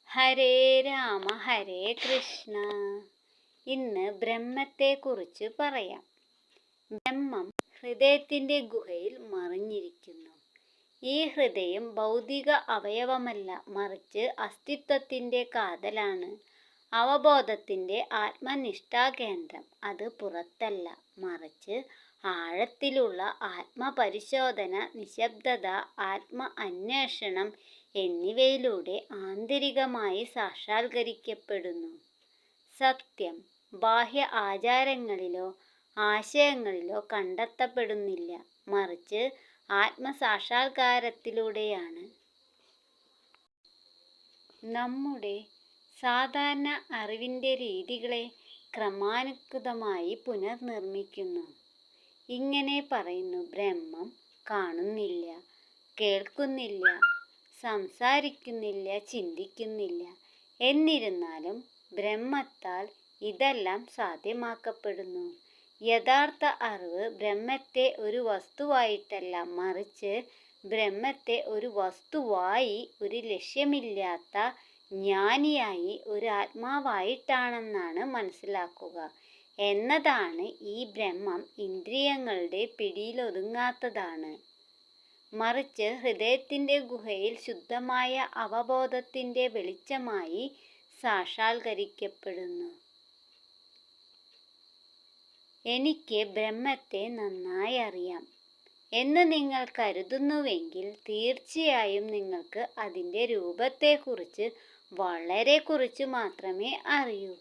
ഹരേ രാമ ഹരേ കൃഷ്ണ. ഇന്ന് ബ്രഹ്മത്തെക്കുറിച്ച് പറയാം. ബ്രഹ്മം ഹൃദയത്തിൻ്റെ ഗുഹയിൽ മറിഞ്ഞിരിക്കുന്നു. ഈ ഹൃദയം ഭൗതിക അവയവമല്ല, മറിച്ച് അസ്തിത്വത്തിൻ്റെ കാതലാണ്, അവബോധത്തിൻ്റെ ആത്മനിഷ്ഠാകേന്ദ്രം. അത് പുറത്തല്ല, മറിച്ച് ആഴത്തിലുള്ള ആത്മപരിശോധന, നിശബ്ദത, ആത്മ അന്വേഷണം എന്നിവയിലൂടെ ആന്തരികമായി സാക്ഷാത്കരിക്കപ്പെടുന്നു. സത്യം ബാഹ്യ ആചാരങ്ങളിലോ ആശയങ്ങളിലോ കണ്ടെത്തപ്പെടുന്നില്ല, മറിച്ച് ആത്മസാക്ഷാത്കാരത്തിലൂടെയാണ്. നമ്മുടെ സാധാരണ അറിവിൻ്റെ രീതികളെ ക്രമാനുഗതമായി പുനർനിർമ്മിക്കുന്നു. ഇങ്ങനെ പറയുന്നു: ബ്രഹ്മം കാണുന്നില്ല, കേൾക്കുന്നില്ല, സംസാരിക്കുന്നില്ല, ചിന്തിക്കുന്നില്ല. എന്നിരുന്നാലും ബ്രഹ്മത്താൽ ഇതെല്ലാം സാധ്യമാക്കപ്പെടുന്നു. യഥാർത്ഥ അറിവ് ബ്രഹ്മത്തെ ഒരു വസ്തുവായിട്ടല്ല, മറിച്ച് ബ്രഹ്മത്തെ ഒരു വസ്തുവായി, ഒരു ലക്ഷ്യമില്ലാത്ത ജ്ഞാനിയായി, ഒരു ആത്മാവായിട്ടാണെന്നാണ് മനസ്സിലാക്കുക എന്നതാണ്. ഈ ബ്രഹ്മം ഇന്ദ്രിയങ്ങളുടെ പിടിയിലൊതുങ്ങാത്തതാണ്, മറിച്ച് ഹൃദയത്തിൻ്റെ ഗുഹയിൽ ശുദ്ധമായ അവബോധത്തിൻ്റെ വെളിച്ചമായി സാക്ഷാത്കരിക്കപ്പെടുന്നു. എനിക്ക് ബ്രഹ്മത്തെ നന്നായി അറിയാം എന്ന് നിങ്ങൾ കരുതുന്നുവെങ്കിൽ തീർച്ചയായും നിങ്ങൾക്ക് അതിൻ്റെ രൂപത്തെക്കുറിച്ച് വളരെ കുറച്ച് മാത്രമേ അറിയൂ.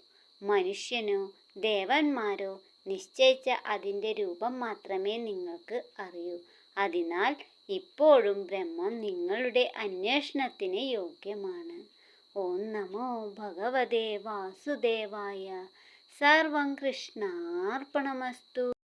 മനുഷ്യനോ ദേവന്മാരോ നിശ്ചയിച്ച അതിൻ്റെ രൂപം മാത്രമേ നിങ്ങൾക്ക് അറിയൂ. അതിനാൽ ഇപ്പോഴും ബ്രഹ്മം നിങ്ങളുടെ അന്വേഷണത്തിന് യോഗ്യമാണ്. ഓം നമോ ഭഗവതേ വാസുദേവായ. സർവം കൃഷ്ണാർപ്പണമസ്തു.